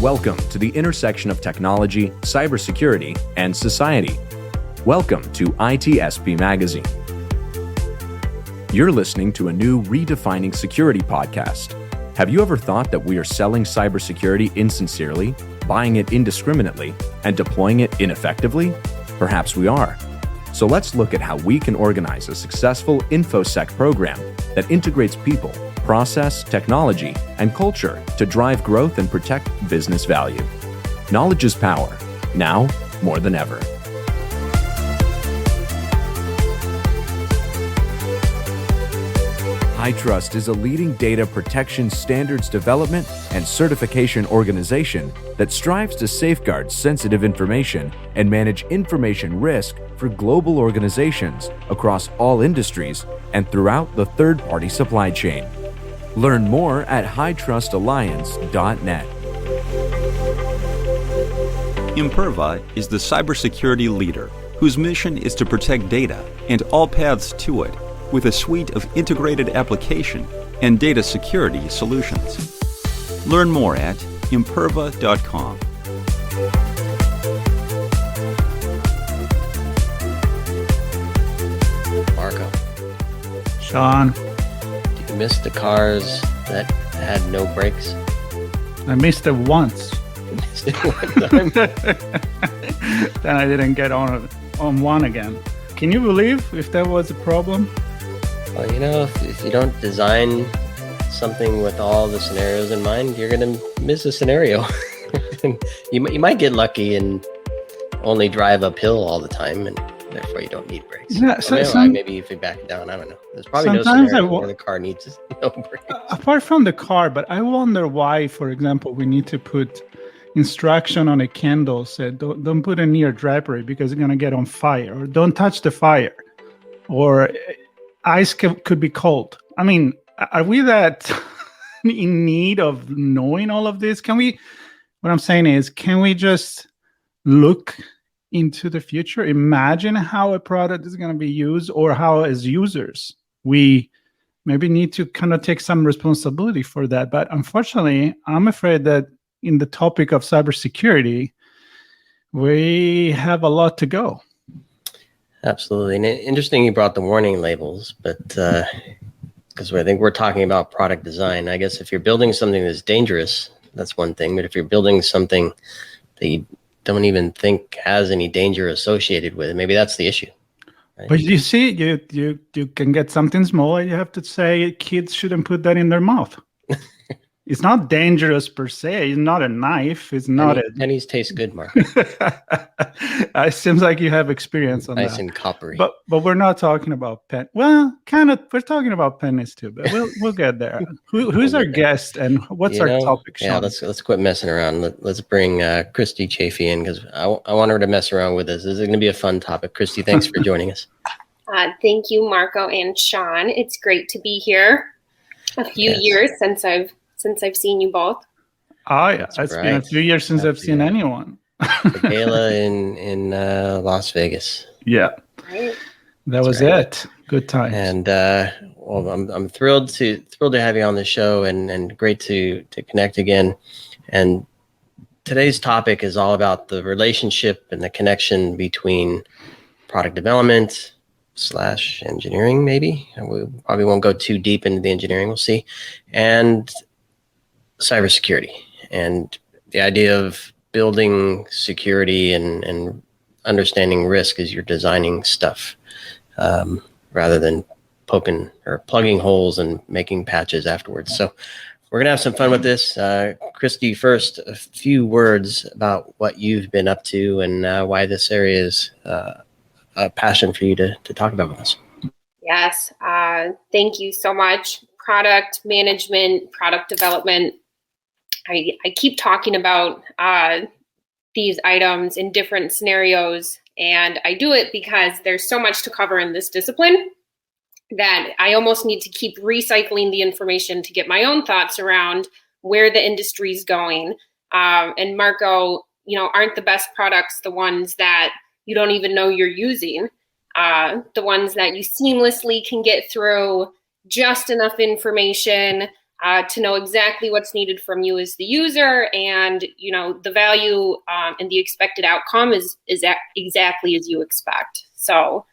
Welcome to the intersection of technology, cybersecurity, and society. Welcome to ITSPmagazine. You're listening to a new Redefining Security podcast. Have you ever thought that we are selling cybersecurity insincerely, buying it indiscriminately, and deploying it ineffectively? Perhaps we are. So let's look at how we can organize a successful InfoSec program that integrates people, process, technology, and culture to drive growth and protect business value. Knowledge is power, now more than ever. HITRUST is a leading data protection standards development and certification organization that strives to safeguard sensitive information and manage information risk for global organizations across all industries and throughout the third-party supply chain. Learn more at hightrustalliance.net. Imperva is the cybersecurity leader whose mission is to protect data and all paths to it with a suite of integrated application and data security solutions. Learn more at imperva.com. Marco. Sean. You missed the cars that had no brakes? I missed it once. You missed it one time? Then I didn't get on one again. Can you believe if that was a problem? Well, you know, if you don't design something with all the scenarios in mind, you're going to miss a scenario. You might get lucky and only drive uphill all the time, and therefore you don't need brakes. Yeah, maybe if you back it down, I don't know. There's probably no scenario where the car needs no brakes. Apart from the car, but I wonder why, for example, we need to put instruction on a candle said don't put it near drapery because it's going to get on fire, or don't touch the fire, or ice could be cold. I mean, are we that in need of knowing all of this? What I'm saying is, can we just look into the future? Imagine how a product is going to be used, or how as users, we maybe need to kind of take some responsibility for that. But unfortunately, I'm afraid that in the topic of cybersecurity, we have a lot to go. Absolutely. And interesting you brought the warning labels, but because I think we're talking about product design. I guess if you're building something that's dangerous, that's one thing. But if you're building something that you don't even think has any danger associated with it, maybe that's the issue. Right? But you see, you can get something small and you have to say kids shouldn't put that in their mouth. It's not dangerous per se. It's not a knife. It's not pennies taste good, Mark. It seems like you have experience on that. Nice and coppery. But we're not talking about pen. Well, kind of. We're talking about pennies too, but we'll get there. Who's our guest and what's our topic, Sean? Yeah, let's quit messing around. Let's bring Christie Chaffee in because I want her to mess around with us. This is going to be a fun topic. Christie, thanks for joining us. Thank you, Marco and Sean. It's great to be here. A few years since I've seen you both. Oh yeah, it's been a few years since I've seen anyone. The gala in Las Vegas. Yeah, right. That was it. Good times. And well, I'm thrilled to have you on the show, and great to connect again. And today's topic is all about the relationship and the connection between product development / engineering. Maybe we probably won't go too deep into the engineering. We'll see, and cybersecurity, and the idea of building security and understanding risk as you're designing stuff, rather than poking or plugging holes and making patches afterwards. So we're going to have some fun with this. Christie, first, a few words about what you've been up to and why this area is a passion for you to talk about with us. Yes. Thank you so much. Product management, product development. I keep talking about these items in different scenarios, and I do it because there's so much to cover in this discipline that I almost need to keep recycling the information to get my own thoughts around where the industry's going. And Marco, aren't the best products the ones that you don't even know you're using, the ones that you seamlessly can get through just enough information to know exactly what's needed from you as the user, and the value and the expected outcome is exactly as you expect. So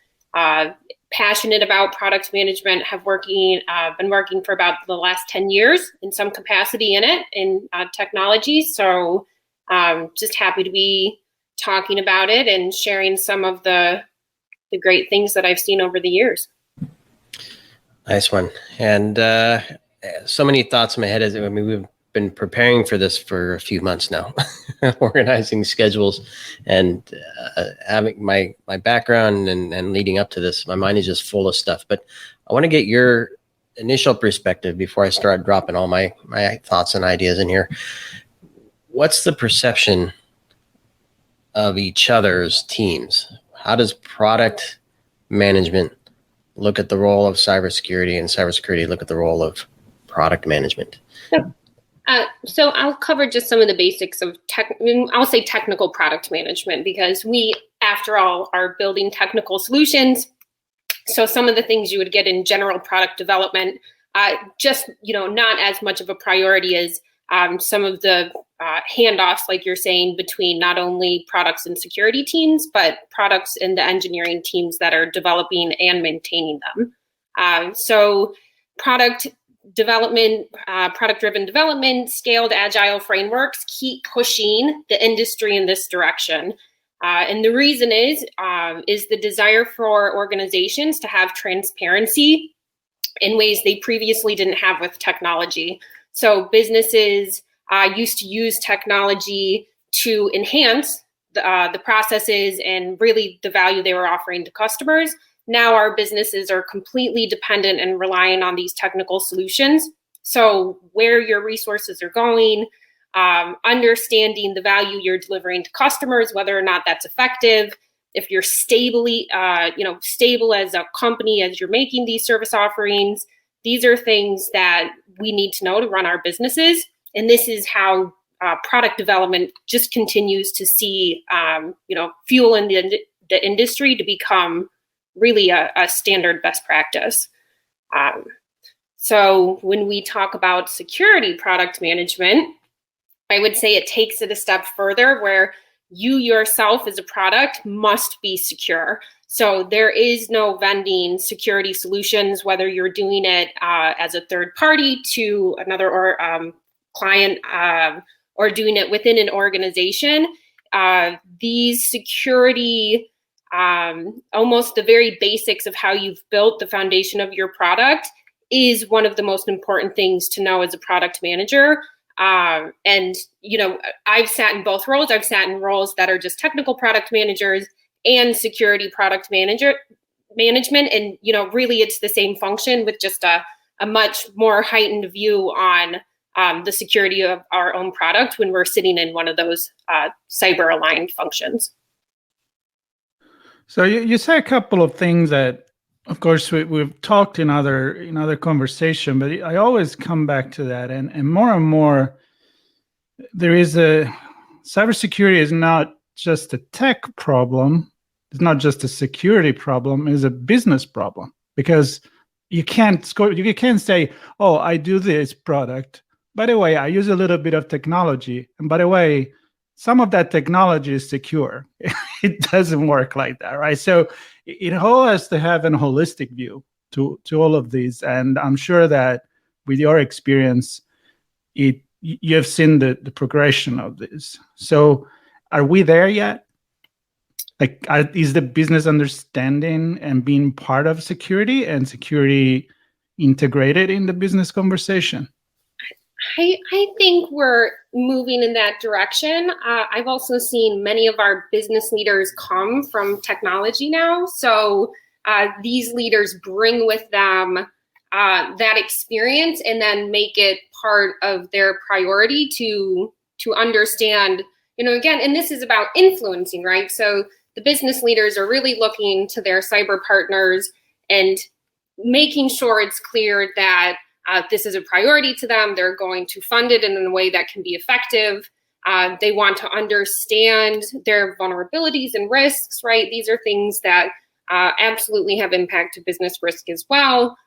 passionate about product management, have been working for about the last 10 years in some capacity in it, in technology. So just happy to be talking about it and sharing some of the great things that I've seen over the years. Nice one. And so many thoughts in my head. We've been preparing for this for a few months now, organizing schedules, and having my background and leading up to this, my mind is just full of stuff. But I want to get your initial perspective before I start dropping all my thoughts and ideas in here. What's the perception of each other's teams? How does product management look at the role of cybersecurity, and cybersecurity look at the role of product management? So I'll cover just some of the basics of I'll say technical product management, because we, after all, are building technical solutions. So some of the things you would get in general product development, just not as much of a priority as some of the handoffs, like you're saying, between not only products and security teams, but products and the engineering teams that are developing and maintaining them. So product development, product-driven development, scaled agile frameworks keep pushing the industry in this direction. And the reason is the desire for organizations to have transparency in ways they previously didn't have with technology. So businesses used to use technology to enhance the processes and really the value they were offering to customers. Now our businesses are completely dependent and relying on these technical solutions. So where your resources are going, understanding the value you're delivering to customers, whether or not that's effective, if you're stable as a company as you're making these service offerings. These are things that we need to know to run our businesses. And this is how product development just continues to see, fuel in the industry to become really a standard best practice. So when we talk about security product management, I would say it takes it a step further, where you yourself as a product must be secure. So there is no vending security solutions, whether you're doing it as a third party to another client or doing it within an organization. These security, almost the very basics of how you've built the foundation of your product, is one of the most important things to know as a product manager. And I've sat in both roles. I've sat in roles that are just technical product managers and security product management. And, really it's the same function with just a much more heightened view on the security of our own product when we're sitting in one of those cyber aligned functions. So you say a couple of things that, of course, we've talked in other conversation, but I always come back to that, and more, there is cybersecurity is not just a tech problem. It's not just a security problem. It's a business problem, because you can't say, oh, I do this product. By the way, I use a little bit of technology, and by the way, some of that technology is secure. It doesn't work like that, right? So it all has to have a holistic view to all of these. And I'm sure that with your experience, you have seen the progression of this. So are we there yet? Like, is the business understanding and being part of security and security integrated in the business conversation? I think we're moving in that direction. I've also seen many of our business leaders come from technology now. So these leaders bring with them that experience and then make it part of their priority to understand, again, and this is about influencing, right? So the business leaders are really looking to their cyber partners and making sure it's clear that this is a priority to them. They're going to fund it in a way that can be effective. They want to understand their vulnerabilities and risks, right? These are things that absolutely have impact to business risk as well.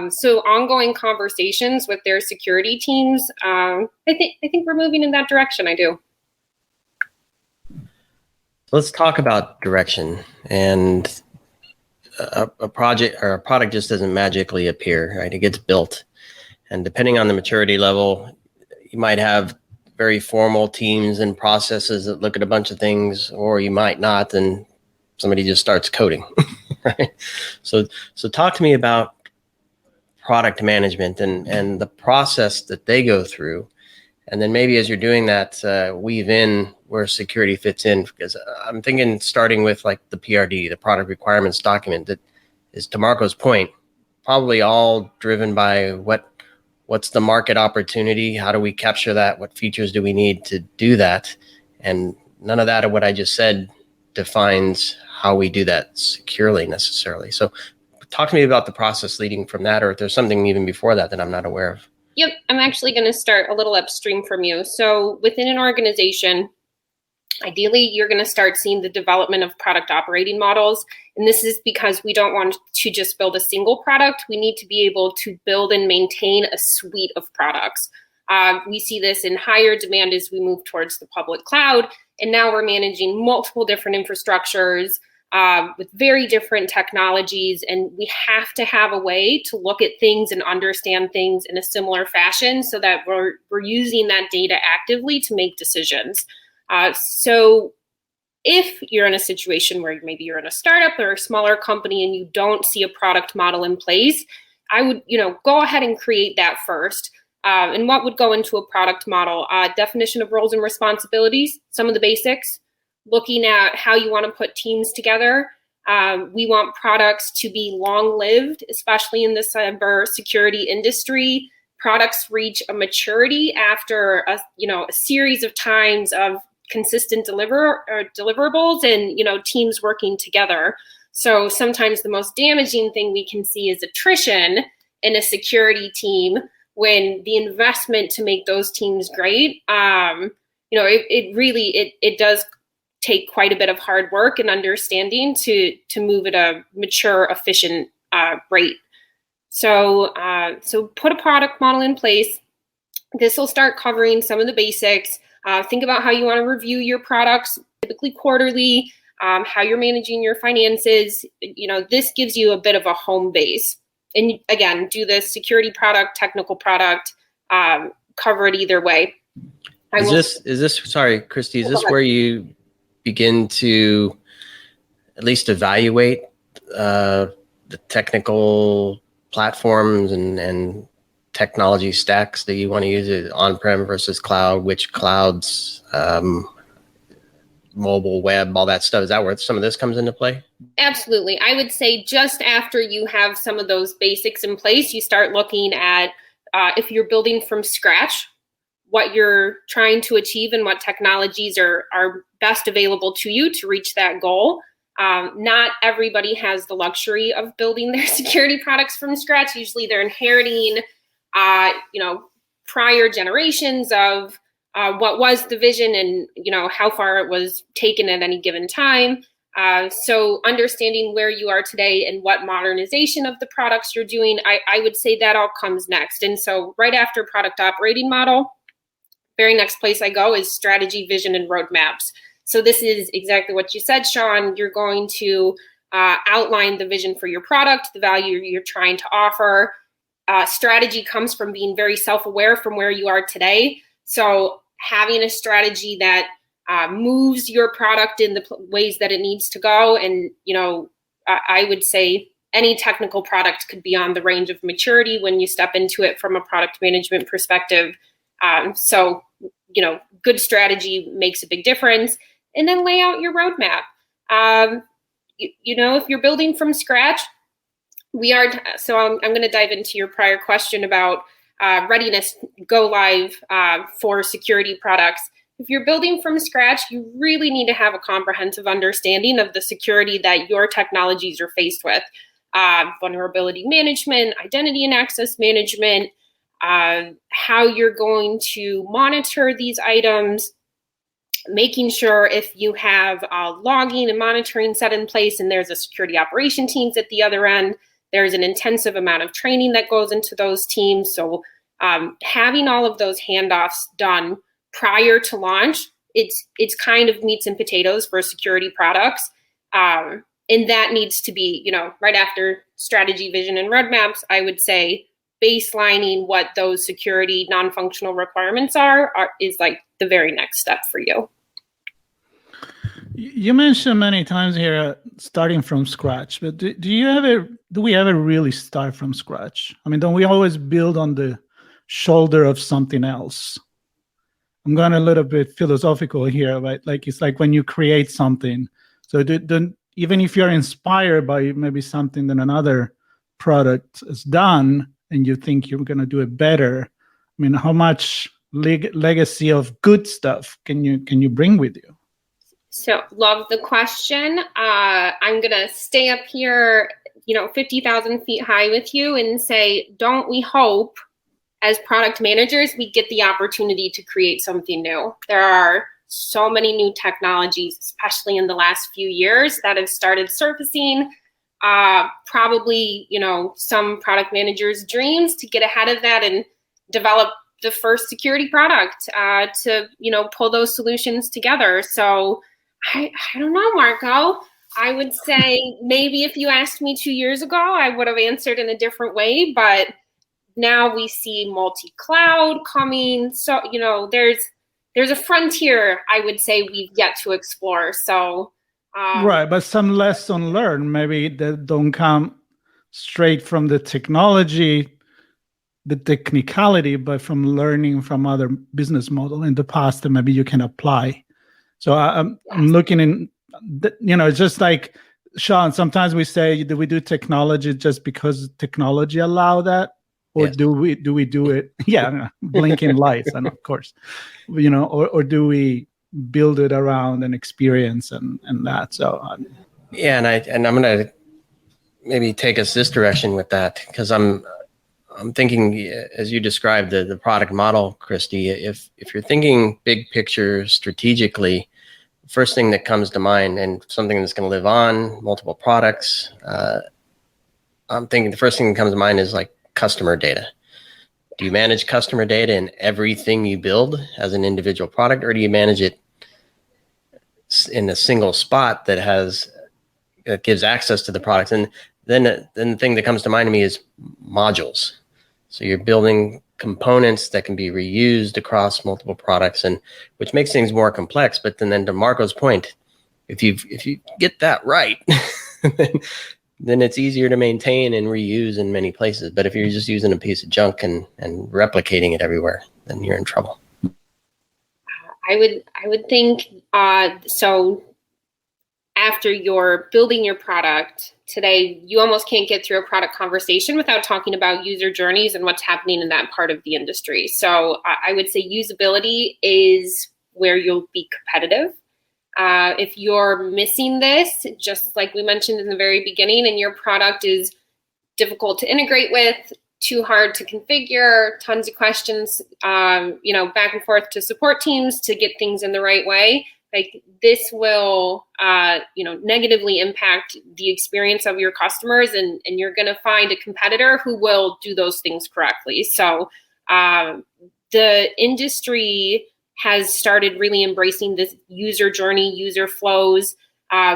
So ongoing conversations with their security teams, I think we're moving in that direction. I do. Let's talk about direction. And a project or a product just doesn't magically appear, right? It gets built. And depending on the maturity level, you might have very formal teams and processes that look at a bunch of things, or you might not, and somebody just starts coding, right? So talk to me about product management and the process that they go through. And then maybe as you're doing that, weave in where security fits in, because I'm thinking starting with like the PRD, the product requirements document, that is, to Marco's point, probably all driven by what's the market opportunity? How do we capture that? What features do we need to do that? And none of that of what I just said defines how we do that securely necessarily. So talk to me about the process leading from that, or if there's something even before that that I'm not aware of. Yep, I'm actually going to start a little upstream from you. So within an organization, ideally, you're going to start seeing the development of product operating models. And this is because we don't want to just build a single product. We need to be able to build and maintain a suite of products. We see this in higher demand as we move towards the public cloud. And now we're managing multiple different infrastructures with very different technologies. And we have to have a way to look at things and understand things in a similar fashion so that we're using that data actively to make decisions. So if you're in a situation where maybe you're in a startup or a smaller company and you don't see a product model in place, I would, go ahead and create that first. And what would go into a product model? Definition of roles and responsibilities, some of the basics, looking at how you want to put teams together. We want products to be long-lived, especially in the cybersecurity industry. Products reach a maturity after a series of times of consistent deliverables and teams working together. So sometimes the most damaging thing we can see is attrition in a security team when the investment to make those teams great. It does take quite a bit of hard work and understanding to move at a mature, efficient rate. So put a product model in place. This will start covering some of the basics. Think about how you want to review your products, typically quarterly, how you're managing your finances. This gives you a bit of a home base. And again, do this security product, technical product, cover it either way. Sorry, Christie, is this where you begin to at least evaluate the technical platforms and technology stacks that you want to use, on-prem versus cloud, which clouds, mobile, web, all that stuff? Is that where some of this comes into play? Absolutely. I would say just after you have some of those basics in place, you start looking at if you're building from scratch, what you're trying to achieve and what technologies are best available to you to reach that goal. Not everybody has the luxury of building their security products from scratch. Usually they're inheriting, prior generations of what was the vision and, how far it was taken at any given time. So understanding where you are today and what modernization of the products you're doing, I would say that all comes next. And so right after product operating model, very next place I go is strategy, vision, and roadmaps. So this is exactly what you said, Sean. You're going to outline the vision for your product, the value you're trying to offer. Strategy comes from being very self-aware from where you are today. So having a strategy that moves your product in the ways that it needs to go. And, I would say any technical product could be on the range of maturity when you step into it from a product management perspective. So good strategy makes a big difference. And then lay out your roadmap. If you're building from scratch, I'm going to dive into your prior question about readiness, go live for security products. If you're building from scratch, you really need to have a comprehensive understanding of the security that your technologies are faced with. Vulnerability management, identity and access management, how you're going to monitor these items, making sure if you have logging and monitoring set in place and there's a security operation teams at the other end, There's an intensive amount of training that goes into those teams. So having all of those handoffs done prior to launch, it's kind of meats and potatoes for security products. And that needs to be, right after strategy, vision, and roadmaps, I would say baselining what those security non-functional requirements is like the very next step for you. You mentioned many times here starting from scratch, but do we ever really start from scratch? I mean, don't we always build on the shoulder of something else? I'm going a little bit philosophical here, but it's like when you create something. So even if you're inspired by maybe something that another product has done and you think you're going to do it better, I mean, how much legacy of good stuff can you bring with you? So love the question. I'm going to stay up here, 50,000 feet high with you and say, don't we hope as product managers, we get the opportunity to create something new? There are so many new technologies, especially in the last few years, that have started surfacing. Probably, some product managers' dreams to get ahead of that and develop the first security product to, pull those solutions together. So I don't know, Marco. I would say maybe if you asked me 2 years ago, I would have answered in a different way. But now we see multi-cloud coming. So, there's a frontier, I would say, we've yet to explore. So, right, but some lesson learned maybe that don't come straight from the technology, the technicality, but from learning from other business model in the past that maybe you can apply. So I'm looking in, it's just like, Sean, sometimes we say, do we do technology just because technology allow that? Or yes. do we do it? Yeah, blinking lights, and of course, or do we build it around an experience and that? So and I'm going to maybe take us this direction with that, because I'm thinking, as you described the product model, Christie, if you're thinking big picture strategically, first thing that comes to mind, and something that's going to live on, multiple products, I'm thinking the first thing that comes to mind is like customer data. Do you manage customer data in everything you build as an individual product, or do you manage it in a single spot that gives access to the products? And then the thing that comes to mind to me is modules. So you're building components that can be reused across multiple products, and which makes things more complex. But then to Marco's point, if you get that right, then it's easier to maintain and reuse in many places. But if you're just using a piece of junk and replicating it everywhere, then you're in trouble. I would think so. After you're building your product today, you almost can't get through a product conversation without talking about user journeys and what's happening in that part of the industry. So I would say usability is where you'll be competitive. If you're missing this, just like we mentioned in the very beginning, and your product is difficult to integrate with, too hard to configure, tons of questions, back and forth to support teams to get things in the right way, like this will, negatively impact the experience of your customers, and you're going to find a competitor who will do those things correctly. So the industry has started really embracing this user journey, user flows.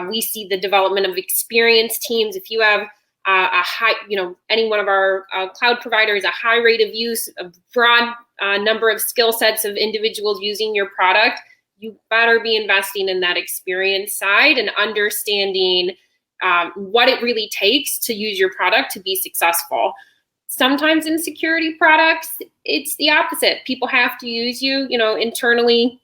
We see the development of experience teams. If you have a high, any one of our cloud providers, a high rate of use, a broad number of skill sets of individuals using your product, you better be investing in that experience side and understanding what it really takes to use your product to be successful. Sometimes in security products, it's the opposite. People have to use you, internally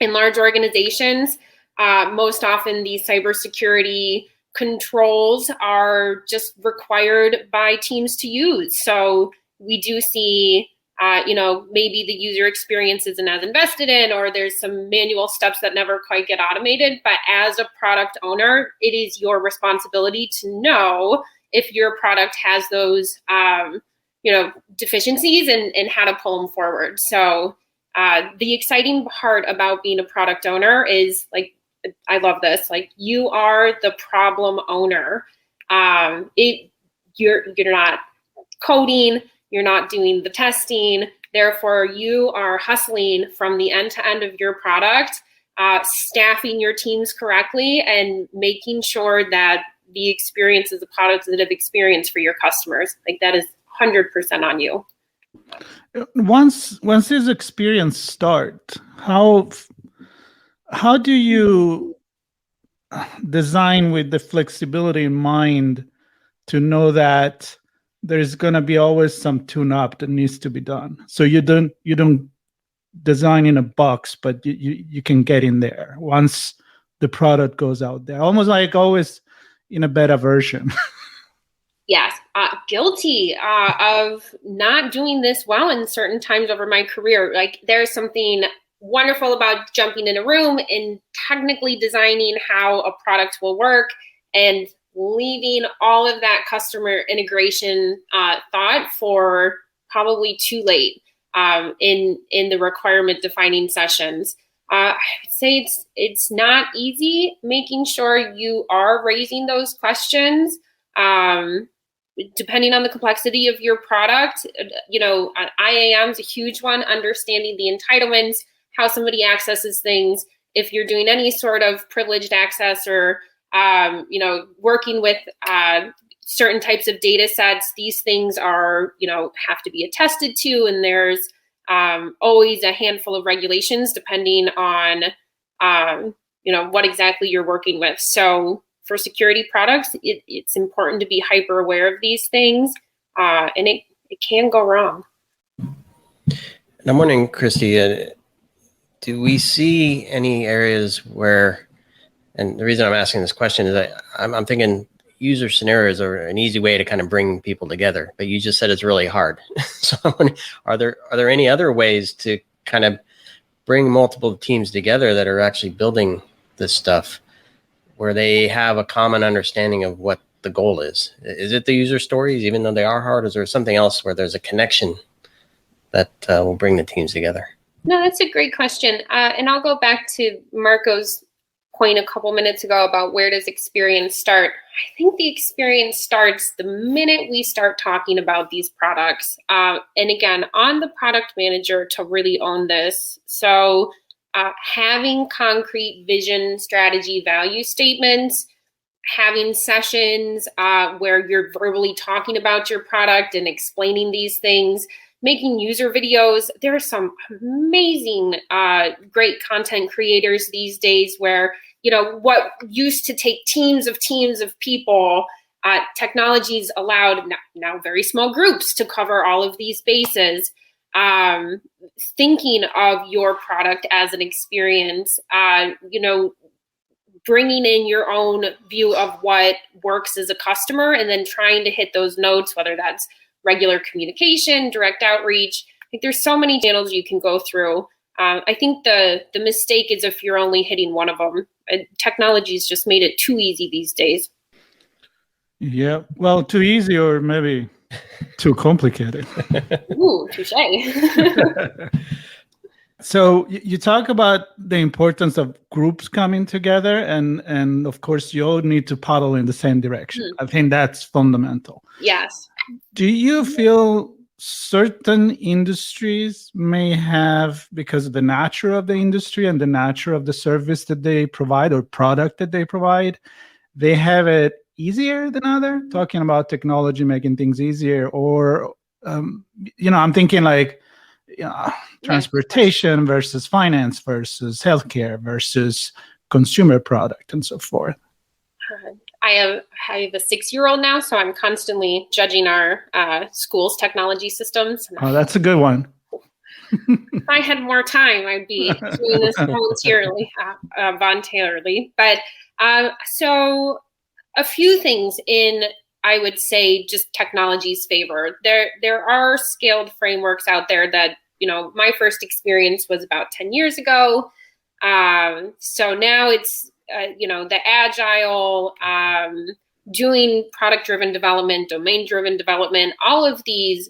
in large organizations. Most often these cybersecurity controls are just required by teams to use. So we do see, maybe the user experience isn't as invested in, or there's some manual steps that never quite get automated. But as a product owner, it is your responsibility to know if your product has those, deficiencies and how to pull them forward. So the exciting part about being a product owner is, like, I love this, like, you are the problem owner. you're not coding, you're not doing the testing. Therefore, you are hustling from the end to end of your product, staffing your teams correctly, and making sure that the experience is a positive experience for your customers. Like, that is 100% on you. Once this experience start, how do you design with the flexibility in mind to know that there's going to be always some tune-up that needs to be done? So you don't design in a box, but you can get in there once the product goes out there, almost like always in a beta version. Yes, guilty of not doing this well in certain times over my career. Like, there's something wonderful about jumping in a room and technically designing how a product will work, and leaving all of that customer integration thought for probably too late in the requirement defining sessions. I would say it's not easy making sure you are raising those questions. Depending on the complexity of your product, IAM is a huge one, understanding the entitlements, how somebody accesses things. If you're doing any sort of privileged access or, working with certain types of data sets, these things are, have to be attested to. And there's always a handful of regulations depending on, what exactly you're working with. So for security products, it's important to be hyper aware of these things, and it can go wrong. And I'm wondering, Christie, do we see any areas where, and the reason I'm asking this question is that I'm thinking user scenarios are an easy way to kind of bring people together, but you just said it's really hard. So I'm wondering, are there any other ways to kind of bring multiple teams together that are actually building this stuff, where they have a common understanding of what the goal is? Is it the user stories, even though they are hard? Is there something else where there's a connection that will bring the teams together? No, that's a great question. And I'll go back to Marco's point a couple minutes ago about where does experience start. I think the experience starts the minute we start talking about these products. And again, on the product manager to really own this. So having concrete vision, strategy, value statements, having sessions where you're verbally talking about your product and explaining these things, making user videos. There are some amazing, great content creators these days where, what used to take teams of people, technology's allowed now very small groups to cover all of these bases. Thinking of your product as an experience, bringing in your own view of what works as a customer, and then trying to hit those notes, whether that's regular communication, direct outreach. I think there's so many channels you can go through. I think the mistake is if you're only hitting one of them. Technology's just made it too easy these days. Yeah, well, too easy or maybe too complicated. Ooh, touche. So you talk about the importance of groups coming together, and of course you all need to paddle in the same direction. I think that's fundamental. Yes. Do you feel certain industries may have, because of the nature of the industry and the nature of the service that they provide or product that they provide, they have it easier than other? Talking about technology making things easier, or I'm thinking like transportation versus finance versus healthcare versus consumer product and so forth. I have a 6-year-old now, so I'm constantly judging our school's technology systems. Oh, that's a good one. If I had more time, I'd be doing this voluntarily. But so a few things in, I would say, just technology's favor. There are scaled frameworks out there that, my first experience was about 10 years ago. So now it's, the agile, doing product-driven development, domain-driven development, all of these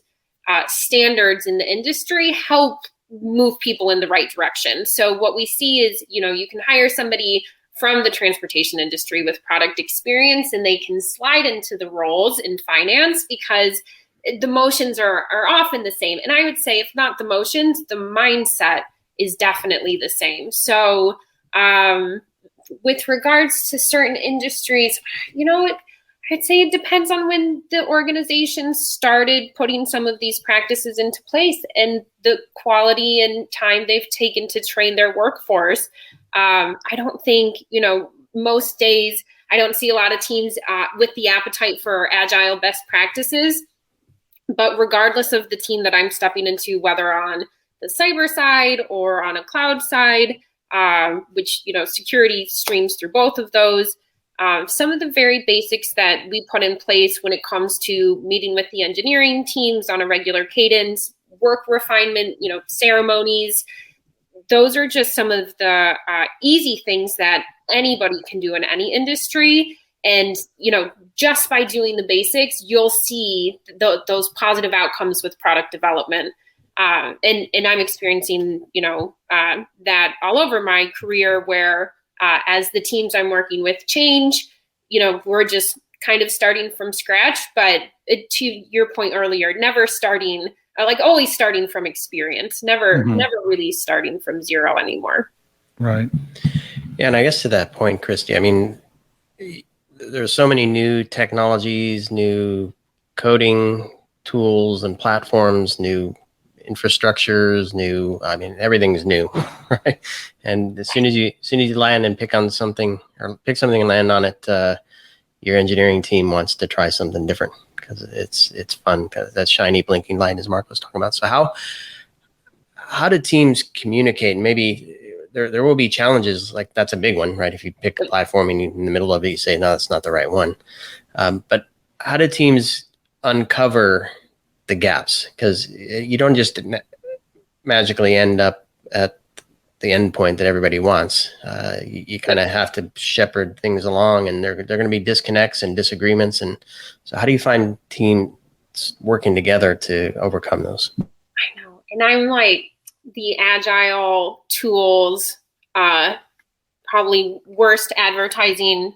standards in the industry help move people in the right direction. So what we see is, you can hire somebody from the transportation industry with product experience, and they can slide into the roles in finance because the motions are often the same. And I would say, if not the motions, the mindset is definitely the same. So with regards to certain industries, I'd say it depends on when the organization started putting some of these practices into place and the quality and time they've taken to train their workforce. I don't think, most days I don't see a lot of teams with the appetite for agile best practices. But regardless of the team that I'm stepping into, whether on the cyber side or on a cloud side, which, security streams through both of those, some of the very basics that we put in place when it comes to meeting with the engineering teams on a regular cadence, work refinement, ceremonies, those are just some of the easy things that anybody can do in any industry. And, just by doing the basics, you'll see those positive outcomes with product development. And I'm experiencing, that all over my career where as the teams I'm working with change, we're just kind of starting from scratch. But to your point earlier, never starting, always starting from experience, never really starting from zero anymore. Right. Yeah, and I guess to that point, Christie, there's so many new technologies, new coding tools and platforms, new infrastructures, everything's new, right? And as soon as you land and pick something and land on it, your engineering team wants to try something different because it's fun, because that shiny blinking light, as Mark was talking about. So how do teams communicate? And maybe there will be challenges, like that's a big one, right? If you pick a platform and in the middle of it, you say, no, that's not the right one. But how do teams uncover the gaps? Because you don't just magically end up at the end point that everybody wants. You kind of have to shepherd things along, and they're going to be disconnects and disagreements. And so how do you find teams working together to overcome those? I know. And I'm like, the agile tools, probably worst advertising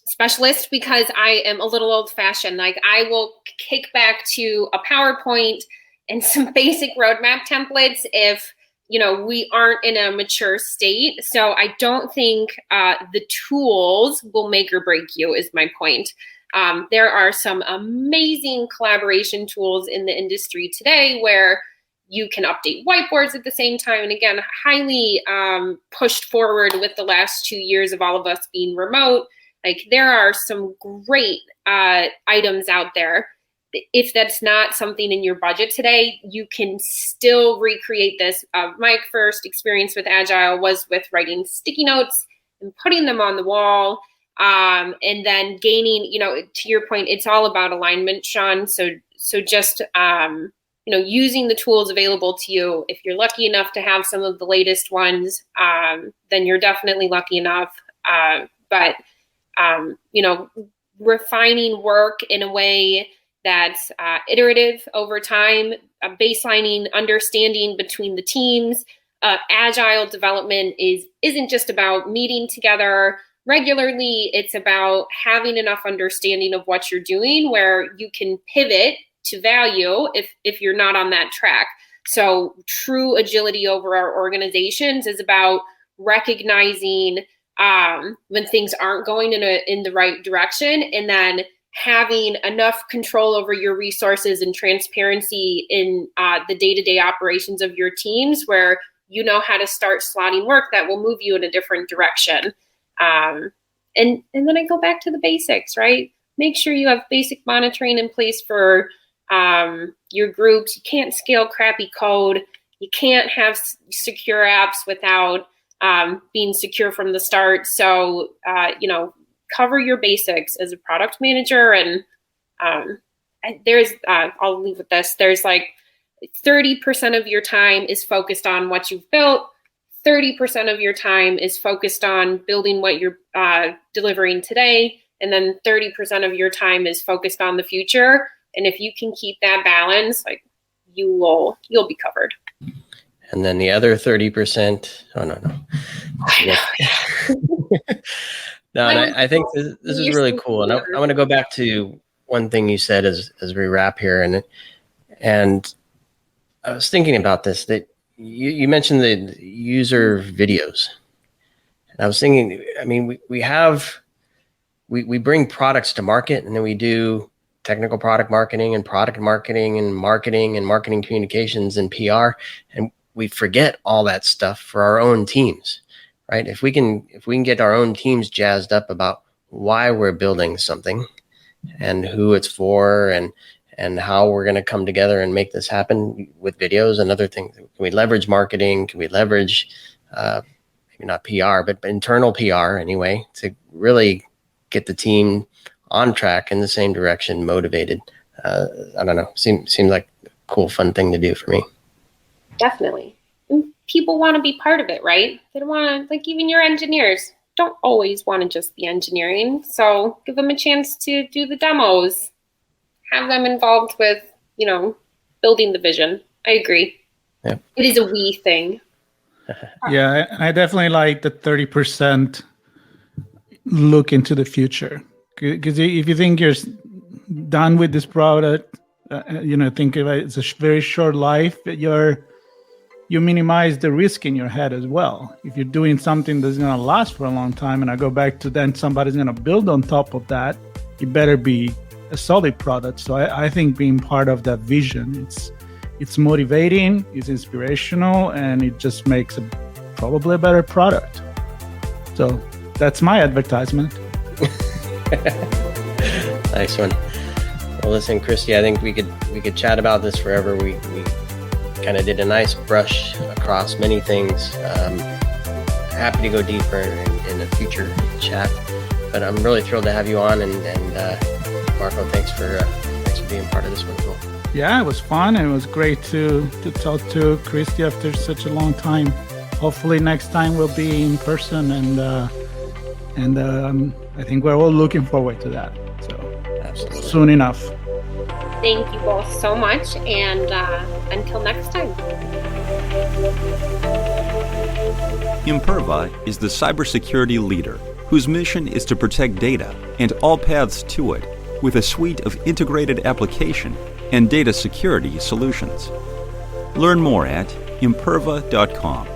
specialist, because I am a little old fashioned. Like, I will kick back to a PowerPoint and some basic roadmap templates if, we aren't in a mature state. So I don't think the tools will make or break you, is my point. There are some amazing collaboration tools in the industry today where you can update whiteboards at the same time. And again, highly pushed forward with the last 2 years of all of us being remote. Like, there are some great items out there. If that's not something in your budget today, you can still recreate this. My first experience with Agile was with writing sticky notes and putting them on the wall. And then gaining, to your point, it's all about alignment, Sean. So just, using the tools available to you. If you're lucky enough to have some of the latest ones, then you're definitely lucky enough. But refining work in a way that's iterative over time, baselining understanding between the teams. Agile development isn't just about meeting together regularly. It's about having enough understanding of what you're doing where you can pivot to value if you're not on that track. So true agility over our organizations is about recognizing when things aren't going in the right direction, and then having enough control over your resources and transparency in the day-to-day operations of your teams where you know how to start slotting work that will move you in a different direction. And then I go back to the basics, right? Make sure you have basic monitoring in place for your groups. You can't scale crappy code. You can't have secure apps without being secure from the start. So, cover your basics as a product manager. And I'll leave with this. There's like 30% of your time is focused on what you've built. 30% of your time is focused on building what you're delivering today. And then 30% of your time is focused on the future. And if you can keep that balance, like you'll be covered. And then the other 30%, oh no. No, and I think this is really cool. And I want to go back to one thing you said as we wrap here. And I was thinking about this, that you mentioned the user videos. And I was thinking, I mean, we bring products to market, and then we do technical product marketing and marketing communications and PR. And we forget all that stuff for our own teams, right? If we can get our own teams jazzed up about why we're building something and who it's for and how we're going to come together and make this happen with videos and other things. Can we leverage marketing? Can we leverage, maybe not PR, but internal PR anyway, to really get the team on track in the same direction, motivated? I don't know. Seems like a cool, fun thing to do for me. Definitely. And people want to be part of it, right? They don't want to, like, even your engineers don't always want to just be engineering. So give them a chance to do the demos, have them involved with, building the vision. I agree. Yeah. It is a we thing. Yeah, I definitely like the 30% look into the future. Because if you think you're done with this product, think of it, it's a very short life, you minimize the risk in your head as well. If you're doing something that's going to last for a long time, and I go back to then somebody's going to build on top of that, it better be a solid product. So I think being part of that vision, it's motivating, it's inspirational, and it just makes probably a better product. So that's my advertisement. Nice one. Well, listen, Christie, I think we could chat about this forever. We kind of did a nice brush across many things. Happy to go deeper in a future chat, but I'm really thrilled to have you on. And Marco, thanks for being part of this one as well. Yeah, it was fun, and it was great to talk to Christie after such a long time. Hopefully next time we'll be in person, and I think we're all looking forward to that. So Absolutely. Soon enough. Thank you both so much, and until next time. Imperva is the cybersecurity leader whose mission is to protect data and all paths to it with a suite of integrated application and data security solutions. Learn more at imperva.com.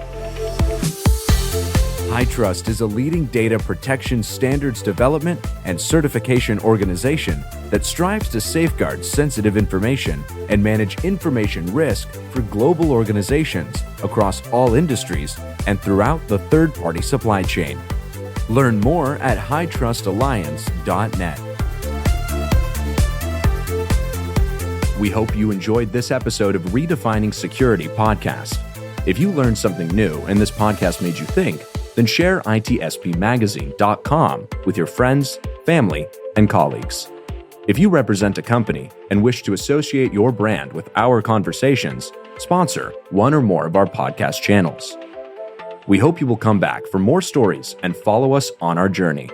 HITRUST is a leading data protection standards development and certification organization that strives to safeguard sensitive information and manage information risk for global organizations across all industries and throughout the third-party supply chain. Learn more at hitrustalliance.net. We hope you enjoyed this episode of Redefining Security podcast. If you learned something new and this podcast made you think, then share ITSPmagazine.com with your friends, family, and colleagues. If you represent a company and wish to associate your brand with our conversations, sponsor one or more of our podcast channels. We hope you will come back for more stories and follow us on our journey.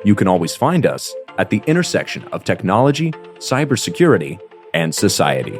You can always find us at the intersection of technology, cybersecurity, and society.